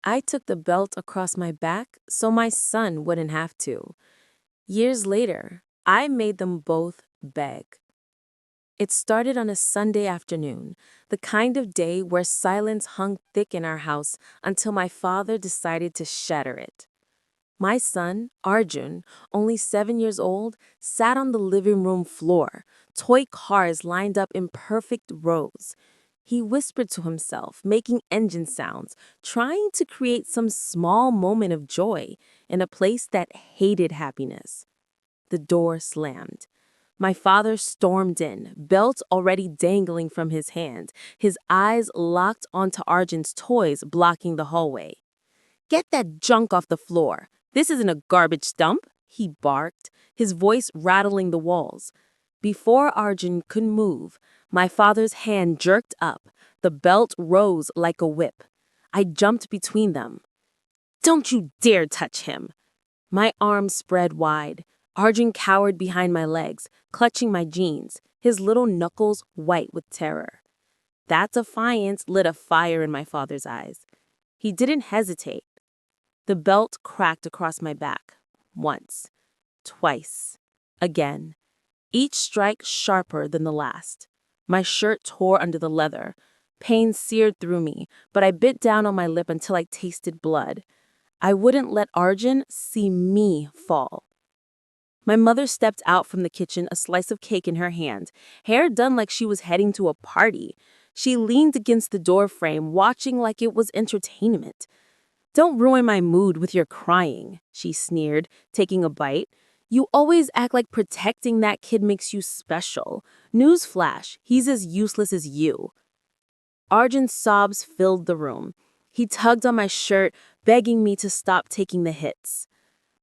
I took the belt across my back so my son wouldn't have to. Years later, I made them both beg. It started on a Sunday afternoon, the kind of day where silence hung thick in our house until my father decided to shatter it. My son, Arjun, only 7 years old, sat on the living room floor, toy cars lined up in perfect rows. He whispered to himself, making engine sounds, trying to create some small moment of joy in a place that hated happiness. The door slammed. My father stormed in, belt already dangling from his hand, his eyes locked onto Arjun's toys blocking the hallway. Get that junk off the floor. This isn't a garbage dump, he barked, his voice rattling the walls. Before Arjun could move, my father's hand jerked up. The belt rose like a whip. I jumped between them. Don't you dare touch him! My arms spread wide. Arjun cowered behind my legs, clutching my jeans, his little knuckles white with terror. That defiance lit a fire in my father's eyes. He didn't hesitate. The belt cracked across my back. Once. Twice. Again. Each strike sharper than the last. My shirt tore under the leather. Pain seared through me, but I bit down on my lip until I tasted blood. I wouldn't let Arjun see me fall. My mother stepped out from the kitchen, a slice of cake in her hand, hair done like she was heading to a party. She leaned against the door frame, watching like it was entertainment. Don't ruin my mood with your crying, she sneered, taking a bite. You always act like protecting that kid makes you special. Newsflash, he's as useless as you. Arjun's sobs filled the room. He tugged on my shirt, begging me to stop taking the hits.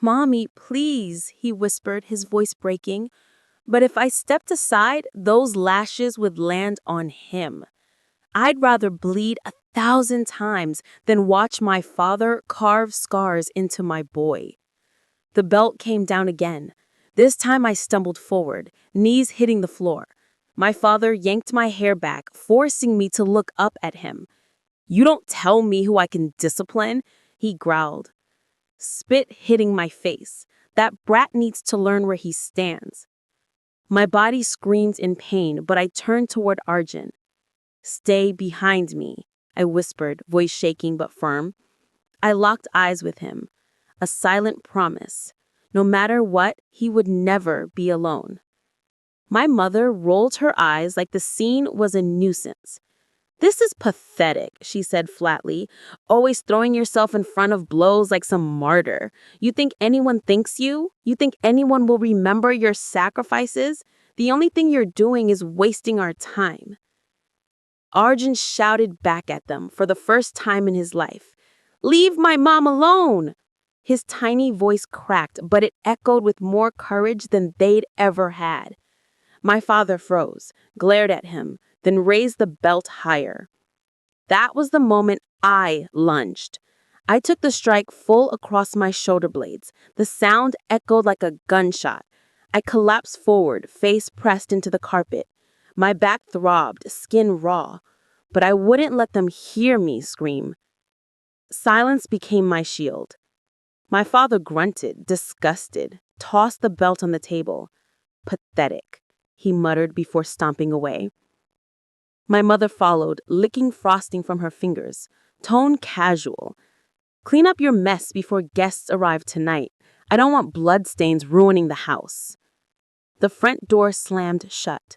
Mommy, please, he whispered, his voice breaking. But if I stepped aside, those lashes would land on him. I'd rather bleed 1,000 times than watch my father carve scars into my boy. The belt came down again. This time I stumbled forward, knees hitting the floor. My father yanked my hair back, forcing me to look up at him. You don't tell me who I can discipline, he growled. Spit hitting my face. That brat needs to learn where he stands. My body screamed in pain, but I turned toward Arjun. Stay behind me, I whispered, voice shaking but firm. I locked eyes with him. A silent promise. No matter what, he would never be alone. My mother rolled her eyes like the scene was a nuisance. This is pathetic, she said flatly, always throwing yourself in front of blows like some martyr. You think anyone thinks you? You think anyone will remember your sacrifices? The only thing you're doing is wasting our time. Arjun shouted back at them for the first time in his life. Leave my mom alone! His tiny voice cracked, but it echoed with more courage than they'd ever had. My father froze, glared at him, then raised the belt higher. That was the moment I lunged. I took the strike full across my shoulder blades. The sound echoed like a gunshot. I collapsed forward, face pressed into the carpet. My back throbbed, skin raw, but I wouldn't let them hear me scream. Silence became my shield. My father grunted, disgusted, tossed the belt on the table. Pathetic, he muttered before stomping away. My mother followed, licking frosting from her fingers, tone casual. Clean up your mess before guests arrive tonight. I don't want bloodstains ruining the house. The front door slammed shut.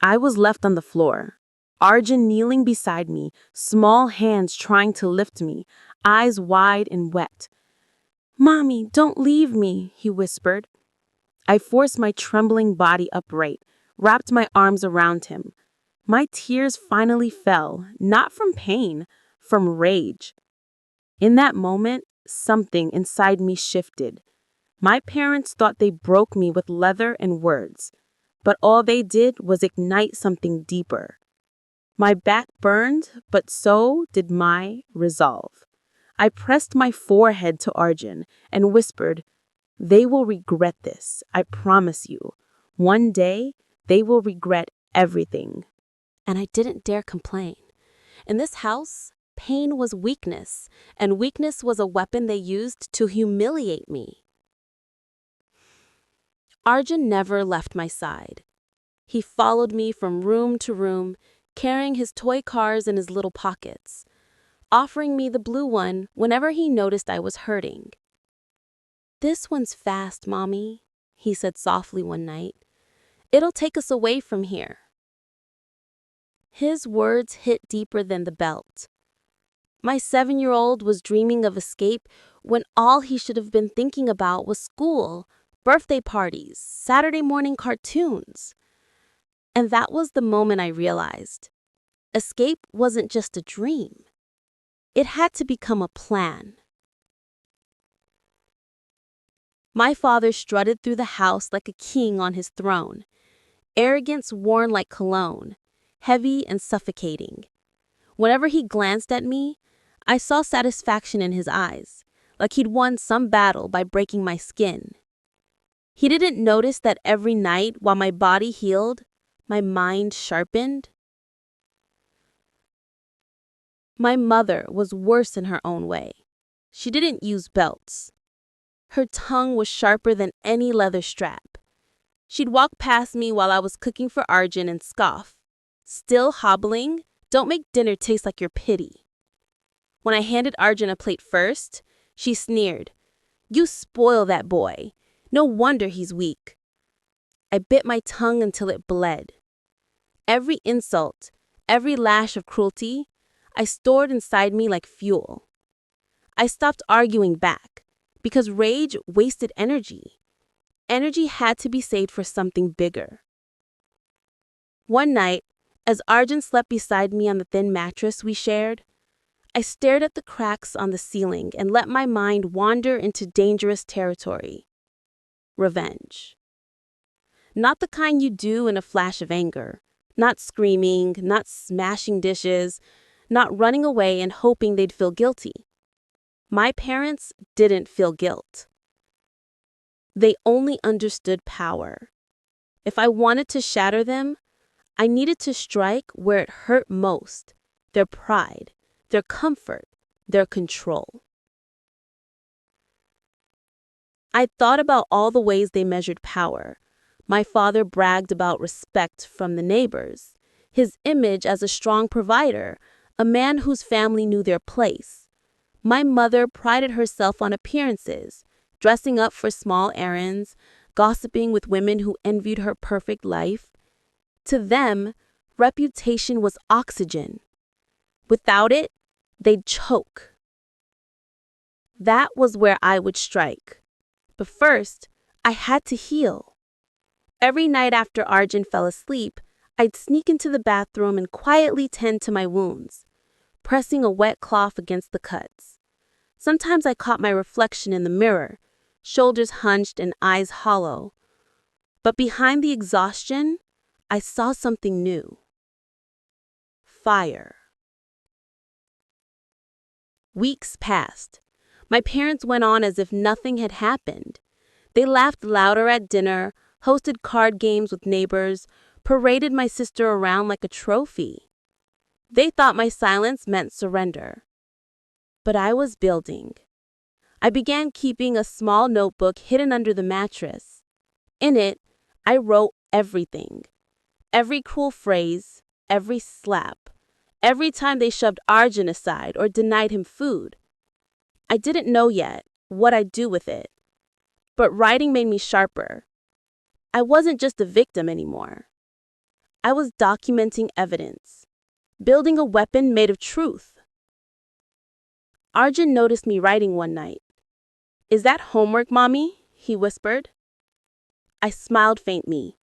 I was left on the floor. Arjun kneeling beside me, small hands trying to lift me, eyes wide and wet. Mommy, don't leave me, he whispered. I forced my trembling body upright, wrapped my arms around him. My tears finally fell, not from pain, from rage. In that moment, something inside me shifted. My parents thought they broke me with leather and words, but all they did was ignite something deeper. My back burned, but so did my resolve. I pressed my forehead to Arjun and whispered, they will regret this, I promise you. One day, they will regret everything. And I didn't dare complain. In this house, pain was weakness, and weakness was a weapon they used to humiliate me. Arjun never left my side. He followed me from room to room, carrying his toy cars in his little pockets, offering me the blue one whenever he noticed I was hurting. "This one's fast, Mommy," he said softly one night. "It'll take us away from here." His words hit deeper than the belt. My 7-year-old was dreaming of escape when all he should have been thinking about was school, birthday parties, Saturday morning cartoons. And that was the moment I realized escape wasn't just a dream. It had to become a plan. My father strutted through the house like a king on his throne, arrogance worn like cologne, heavy and suffocating. Whenever he glanced at me, I saw satisfaction in his eyes, like he'd won some battle by breaking my skin. He didn't notice that every night while my body healed, my mind sharpened. My mother was worse in her own way. She didn't use belts. Her tongue was sharper than any leather strap. She'd walk past me while I was cooking for Arjun and scoff. "Still hobbling? Don't make dinner taste like your pity." When I handed Arjun a plate first, she sneered, "You spoil that boy. No wonder he's weak." I bit my tongue until it bled. Every insult, every lash of cruelty, I stored inside me like fuel. I stopped arguing back because rage wasted energy. Energy had to be saved for something bigger. One night, as Arjun slept beside me on the thin mattress we shared, I stared at the cracks on the ceiling and let my mind wander into dangerous territory. Revenge. Not the kind you do in a flash of anger. Not screaming, not smashing dishes, not running away and hoping they'd feel guilty. My parents didn't feel guilt. They only understood power. If I wanted to shatter them, I needed to strike where it hurt most: their pride, their comfort, their control. I thought about all the ways they measured power. My father bragged about respect from the neighbors, his image as a strong provider, a man whose family knew their place. My mother prided herself on appearances, dressing up for small errands, gossiping with women who envied her perfect life. To them, reputation was oxygen. Without it, they'd choke. That was where I would strike. But first, I had to heal. Every night after Arjun fell asleep, I'd sneak into the bathroom and quietly tend to my wounds, pressing a wet cloth against the cuts. Sometimes I caught my reflection in the mirror, shoulders hunched and eyes hollow. But behind the exhaustion, I saw something new. Fire. Weeks passed. My parents went on as if nothing had happened. They laughed louder at dinner, hosted card games with neighbors, paraded my sister around like a trophy. They thought my silence meant surrender. But I was building. I began keeping a small notebook hidden under the mattress. In it, I wrote everything. Every cruel phrase, every slap, every time they shoved Arjun aside or denied him food. I didn't know yet what I'd do with it, but writing made me sharper. I wasn't just a victim anymore. I was documenting evidence, building a weapon made of truth. Arjun noticed me writing one night. "Is that homework, Mommy?" he whispered. I smiled faintly.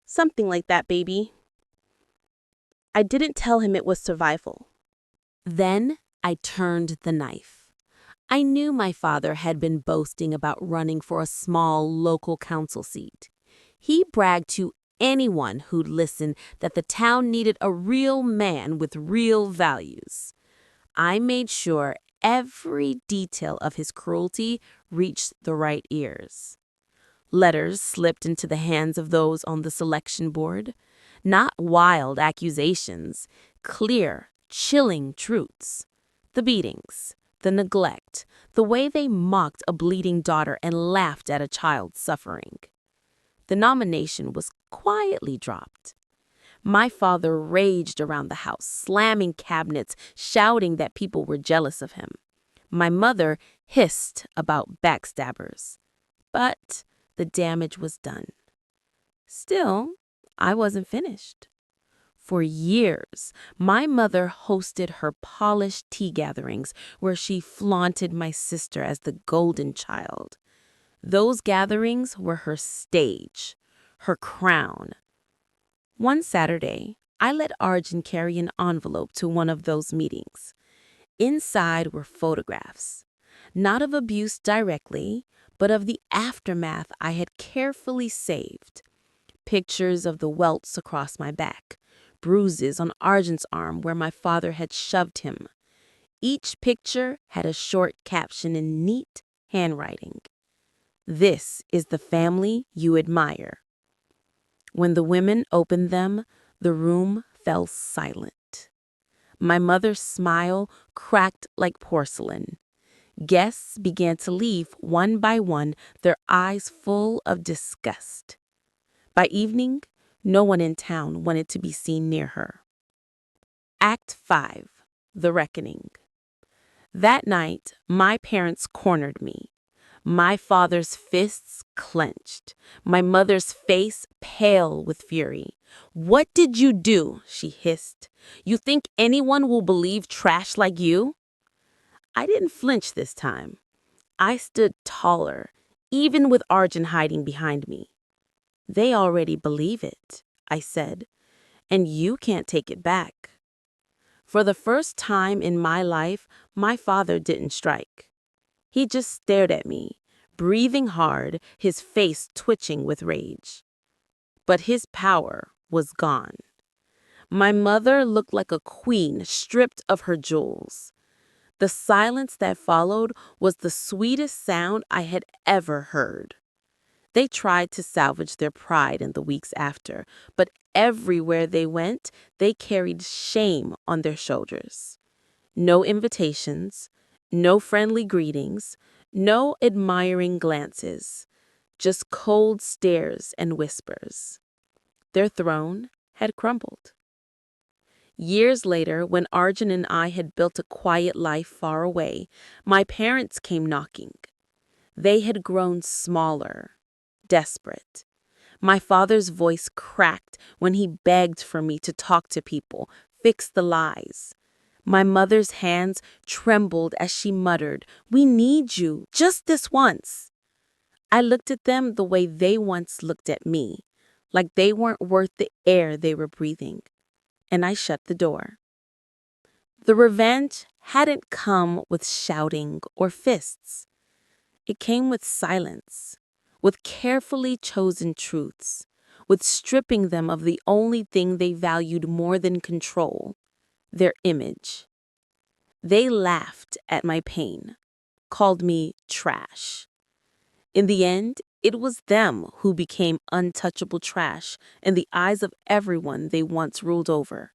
"Something like that, baby." I didn't tell him it was survival. Then I turned the knife. I knew my father had been boasting about running for a small local council seat. He bragged to anyone who'd listen that the town needed a real man with real values. I made sure every detail of his cruelty reached the right ears. Letters slipped into the hands of those on the selection board. Not wild accusations, clear, chilling truths. The beatings, the neglect, the way they mocked a bleeding daughter and laughed at a child suffering. The nomination was quietly dropped. My father raged around the house, slamming cabinets, shouting that people were jealous of him. My mother hissed about backstabbers. But the damage was done. Still, I wasn't finished. For years, my mother hosted her polished tea gatherings where she flaunted my sister as the golden child. Those gatherings were her stage, her crown. One Saturday, I let Arjun carry an envelope to one of those meetings. Inside were photographs, not of abuse directly, but of the aftermath I had carefully saved. Pictures of the welts across my back, bruises on Arjun's arm where my father had shoved him. Each picture had a short caption in neat handwriting. "This is the family you admire." When the women opened them, the room fell silent. My mother's smile cracked like porcelain. Guests began to leave one by one, their eyes full of disgust. By evening, no one in town wanted to be seen near her. Act 5. The Reckoning. That night, my parents cornered me. My father's fists clenched, my mother's face pale with fury. "What did you do?" she hissed. "You think anyone will believe trash like you?" I didn't flinch this time. I stood taller, even with Arjun hiding behind me. "They already believe it," I said, "and you can't take it back." For the first time in my life, my father didn't strike. He just stared at me, breathing hard, his face twitching with rage. But his power was gone. My mother looked like a queen stripped of her jewels. The silence that followed was the sweetest sound I had ever heard. They tried to salvage their pride in the weeks after, but everywhere they went, they carried shame on their shoulders. No invitations, no friendly greetings, no admiring glances, just cold stares and whispers. Their throne had crumbled. Years later, when Arjun and I had built a quiet life far away, my parents came knocking. They had grown smaller, desperate. My father's voice cracked when he begged for me to talk to people, fix the lies. My mother's hands trembled as she muttered, "We need you, just this once." I looked at them the way they once looked at me, like they weren't worth the air they were breathing, and I shut the door. The revenge hadn't come with shouting or fists. It came with silence, with carefully chosen truths, with stripping them of the only thing they valued more than control, their image. They laughed at my pain, called me trash. In the end, it was them who became untouchable trash in the eyes of everyone they once ruled over.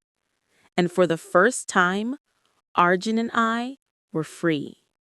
And for the first time, Arjun and I were free.